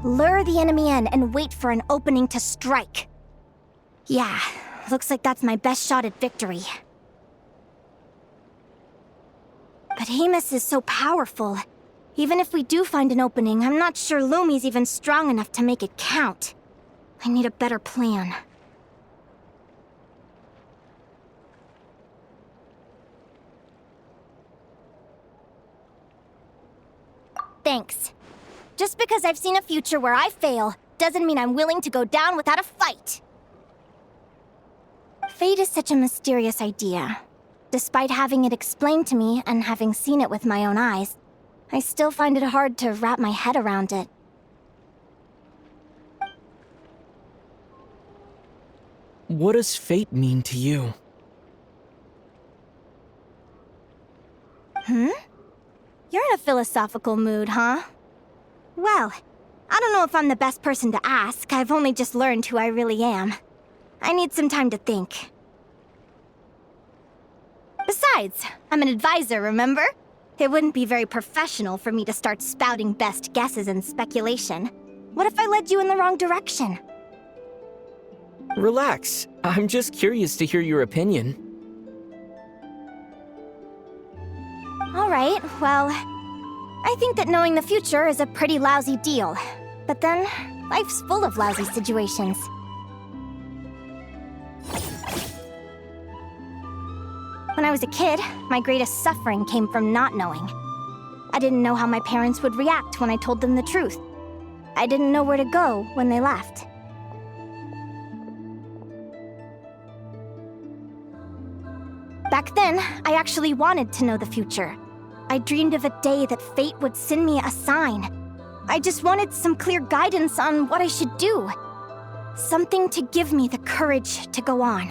Lure the enemy in and wait for an opening to strike. Yeah, looks like that's my best shot at victory. But Hamus is so powerful. Even if we do find an opening, I'm not sure Lumi's even strong enough to make it count. I need a better plan. Thanks. Just because I've seen a future where I fail, doesn't mean I'm willing to go down without a fight. Fate is such a mysterious idea. Despite having it explained to me and having seen it with my own eyes, I still find it hard to wrap my head around it. What does fate mean to you? You're in a philosophical mood, huh? Well, I don't know if I'm the best person to ask. I've only just learned who I really am. I need some time to think. Besides, I'm an advisor, remember? It wouldn't be very professional for me to start spouting best guesses and speculation. What if I led you in the wrong direction? Relax. I'm just curious to hear your opinion. Alright, well, I think that knowing the future is a pretty lousy deal. But then, life's full of lousy situations. When I was a kid, my greatest suffering came from not knowing. I didn't know how my parents would react when I told them the truth. I didn't know where to go when they left. Back then, I actually wanted to know the future. I dreamed of a day that fate would send me a sign. I just wanted some clear guidance on what I should do. Something to give me the courage to go on.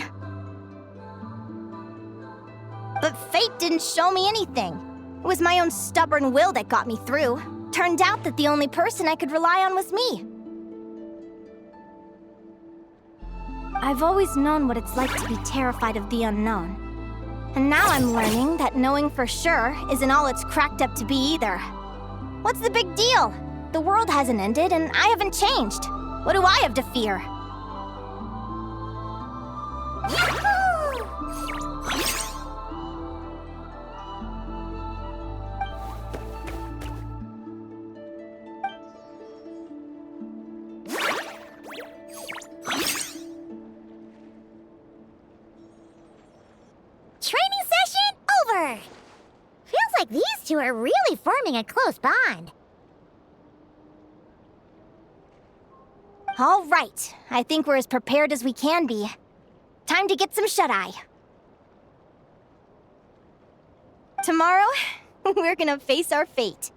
But fate didn't show me anything. It was my own stubborn will that got me through. Turned out that the only person I could rely on was me. I've always known what it's like to be terrified of the unknown. And now I'm learning that knowing for sure isn't all it's cracked up to be either. What's the big deal? The world hasn't ended and I haven't changed. What do I have to fear? Training session over! Feels like these two are really forming a close bond. All right, I think we're as prepared as we can be. Time to get some shut-eye. Tomorrow, we're gonna face our fate.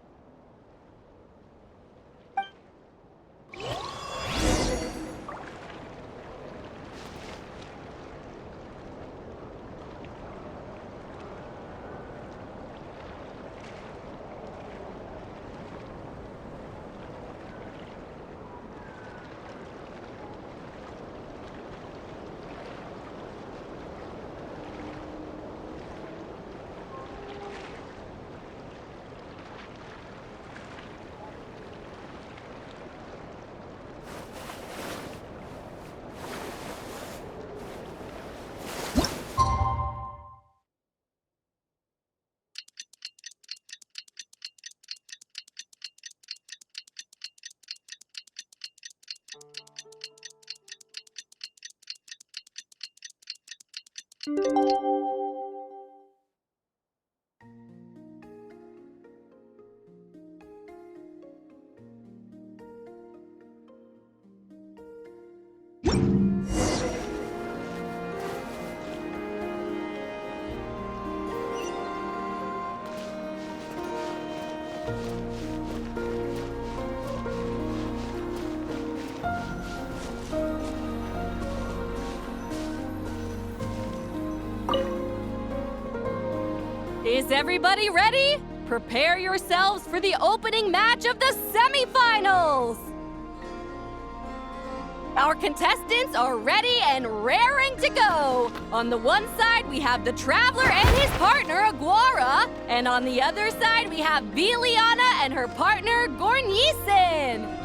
Is everybody ready? Prepare yourselves for the opening match of the semifinals! Our contestants are ready and raring to go! On the one side, we have the Traveler and his partner, Aguara. And on the other side, we have Viliana and her partner, Gornisen.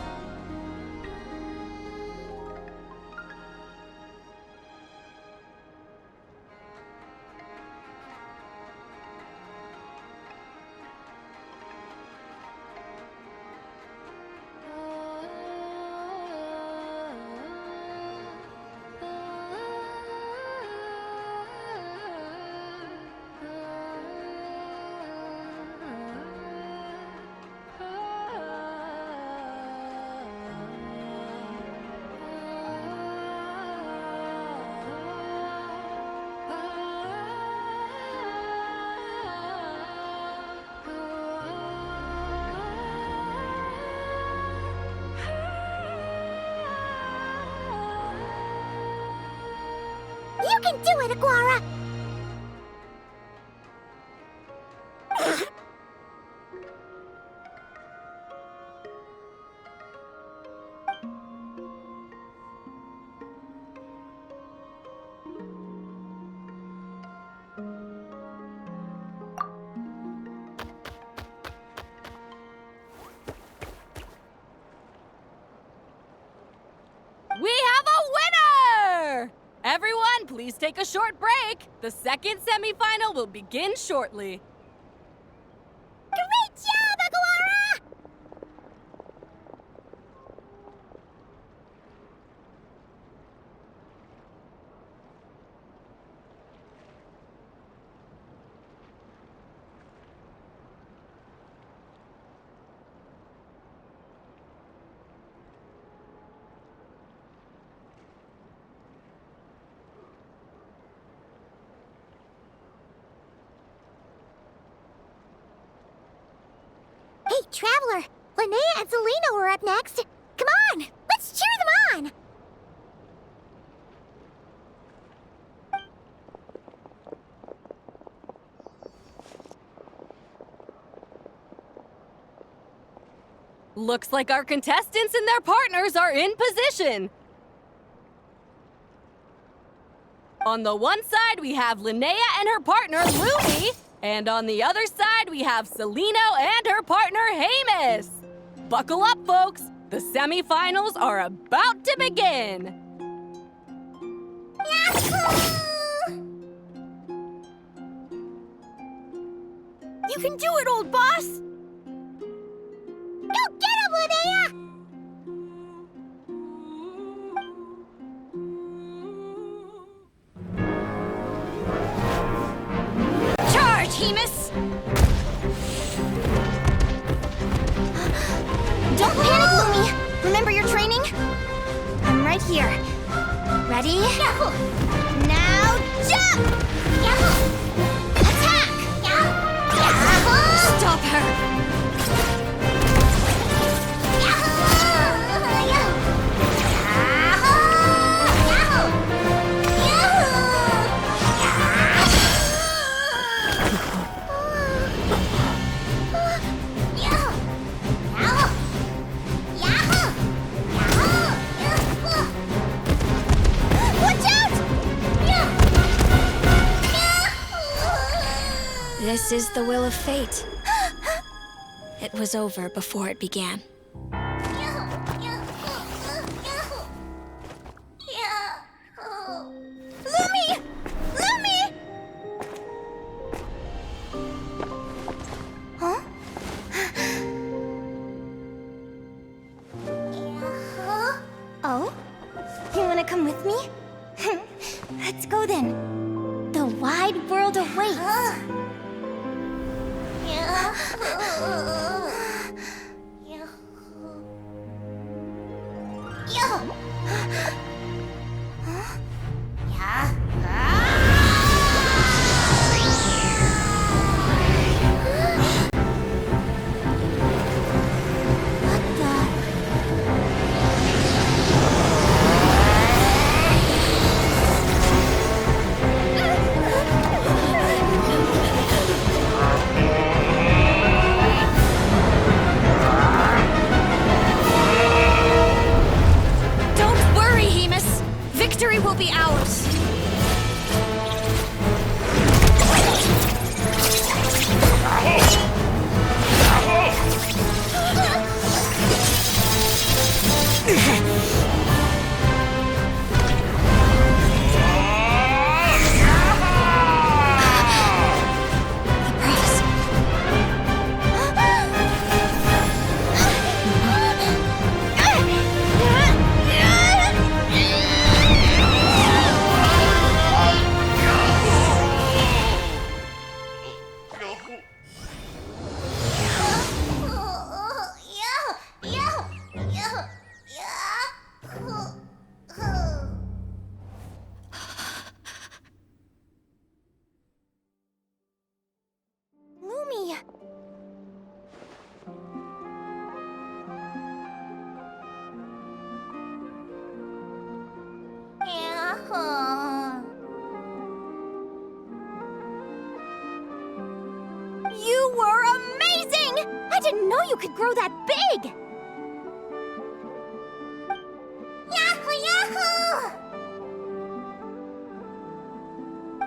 You can do it, Aguara! We have a winner! Everyone, please take a short break. The second semifinal will begin shortly. Great job, Aguara! Hey, Traveler! Linnea and Selena were up next. Come on! Let's cheer them on! Looks like our contestants and their partners are in position. On the one side, we have Linnea and her partner, Lumi. And on the other side, we have Celino and her partner, Hamus. Buckle up, folks. The semifinals are about to begin. You can do it, old boss! Go get him, Linnea! Charge, Hemus! Don't panic, Lumi! Remember your training? I'm right here. Ready? Now jump! Attack! Stop her! This is the will of fate. It was over before it began. Lumi! Lumi! Huh? Oh? You wanna come with me? Let's go then. The wide world awaits. I didn't know you could grow that big! Yahoo, yahoo!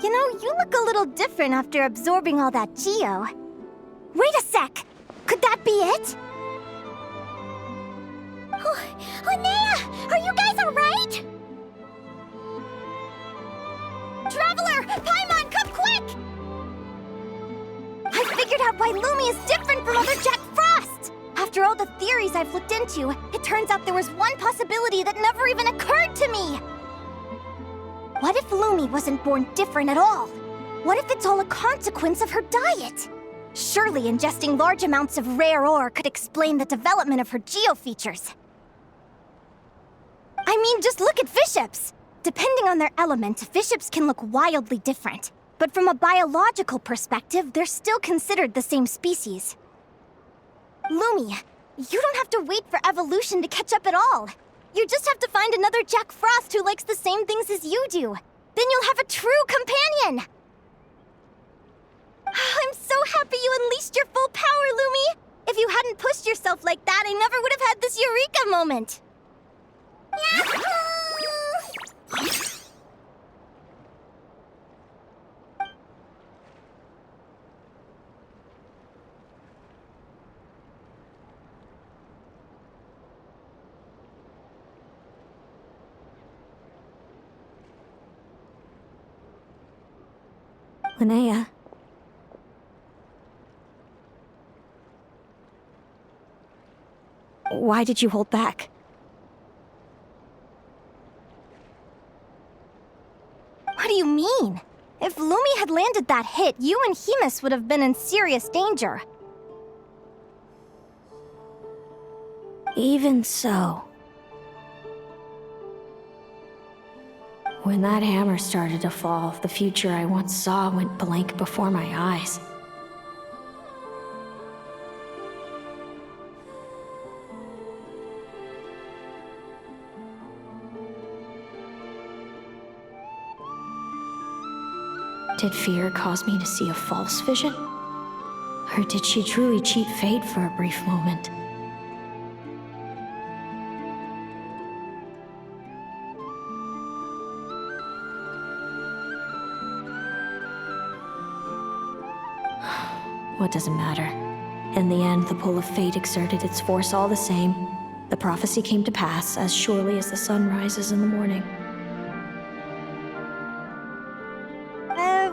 You know, you look a little different after absorbing all that Geo. Wait a sec! Could that be it? Linnea, are you guys alright? Traveler! Paimon, come quick! I figured out why Lumi is different from other Jack Frost! After all the theories I've looked into, it turns out there was one possibility that never even occurred to me! What if Lumi wasn't born different at all? What if it's all a consequence of her diet? Surely ingesting large amounts of rare ore could explain the development of her Geo features. I mean, just look at fiships! Depending on their element, fiships can look wildly different. But from a biological perspective, they're still considered the same species. Lumi, you don't have to wait for evolution to catch up at all. You just have to find another Jack Frost who likes the same things as you do. Then you'll have a true companion! I'm so happy you unleashed your full power, Lumi! If you hadn't pushed yourself like that, I never would have had this eureka moment! Yahoo! Linnea. Why did you hold back? What do you mean? If Lumi had landed that hit, you and Hemus would have been in serious danger. Even so. When that hammer started to fall, the future I once saw went blank before my eyes. Did fear cause me to see a false vision? Or did she truly cheat fate for a brief moment? What does it matter? In the end, the pull of fate exerted its force all the same. The prophecy came to pass as surely as the sun rises in the morning.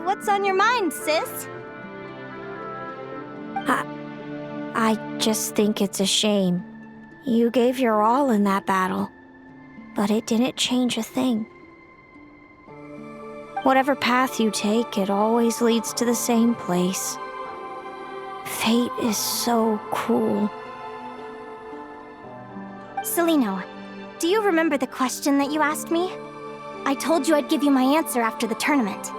What's on your mind, sis? I just think it's a shame. You gave your all in that battle, but it didn't change a thing. Whatever path you take, it always leads to the same place. Fate is so cruel. Celino, do you remember the question that you asked me? I told you I'd give you my answer after the tournament.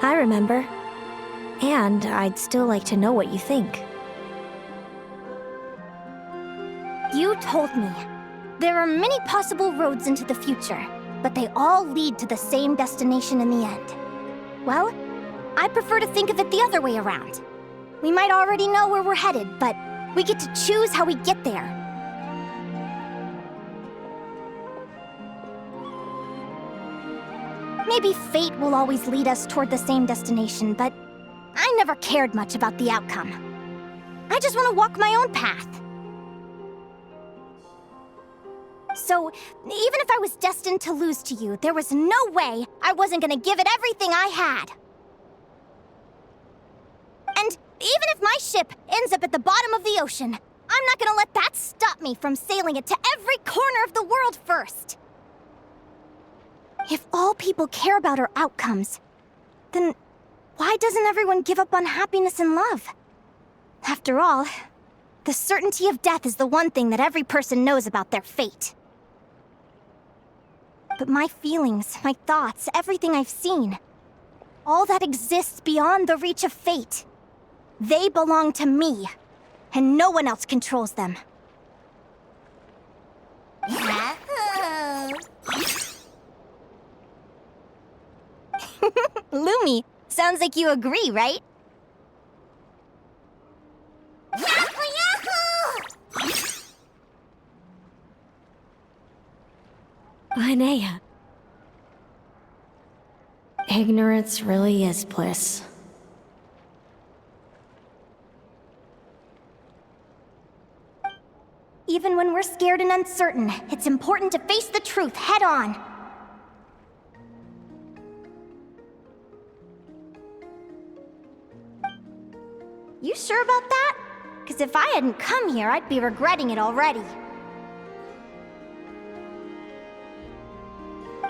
I remember. And I'd still like to know what you think. You told me there are many possible roads into the future, but they all lead to the same destination in the end. Well, I prefer to think of it the other way around. We might already know where we're headed, but we get to choose how we get there. Maybe fate will always lead us toward the same destination, but I never cared much about the outcome. I just want to walk my own path. So, even if I was destined to lose to you, there was no way I wasn't gonna give it everything I had. And even if my ship ends up at the bottom of the ocean, I'm not gonna let that stop me from sailing it to every corner of the world first. If all people care about are outcomes, then why doesn't everyone give up on happiness and love? After all, the certainty of death is the one thing that every person knows about their fate. But my feelings, my thoughts, everything I've seen, all that exists beyond the reach of fate, they belong to me, and no one else controls them. Yahoo! Lumi, sounds like you agree, right? Linnea. Ignorance really is bliss. Even when we're scared and uncertain, it's important to face the truth head on. You sure about that? Because if I hadn't come here, I'd be regretting it already.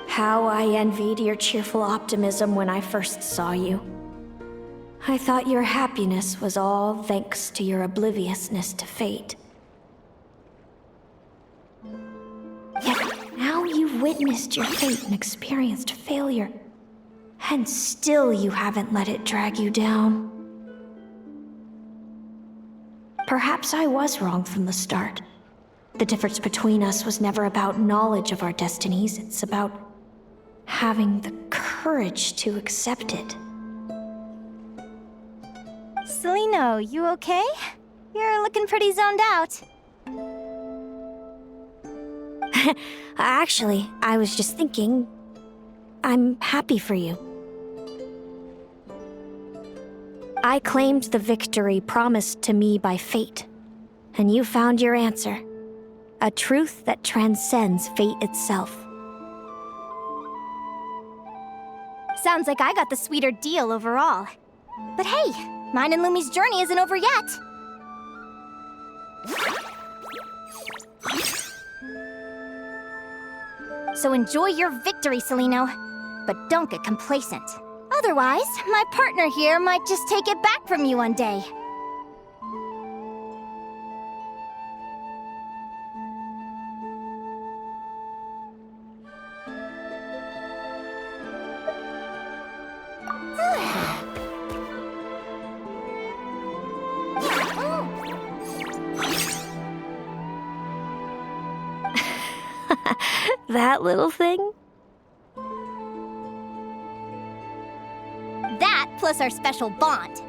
How I envied your cheerful optimism when I first saw you. I thought your happiness was all thanks to your obliviousness to fate. Yet now you've witnessed your fate and experienced failure. And still you haven't let it drag you down. Perhaps I was wrong from the start. The difference between us was never about knowledge of our destinies, it's about having the courage to accept it. Celino, you okay? You're looking pretty zoned out. Actually, I was just thinking, I'm happy for you. I claimed the victory promised to me by fate, and you found your answer. A truth that transcends fate itself. Sounds like I got the sweeter deal overall. But hey, mine and Lumi's journey isn't over yet. So enjoy your victory, Celino. But don't get complacent. Otherwise, my partner here might just take it back from you one day. That little thing? That plus our special bond.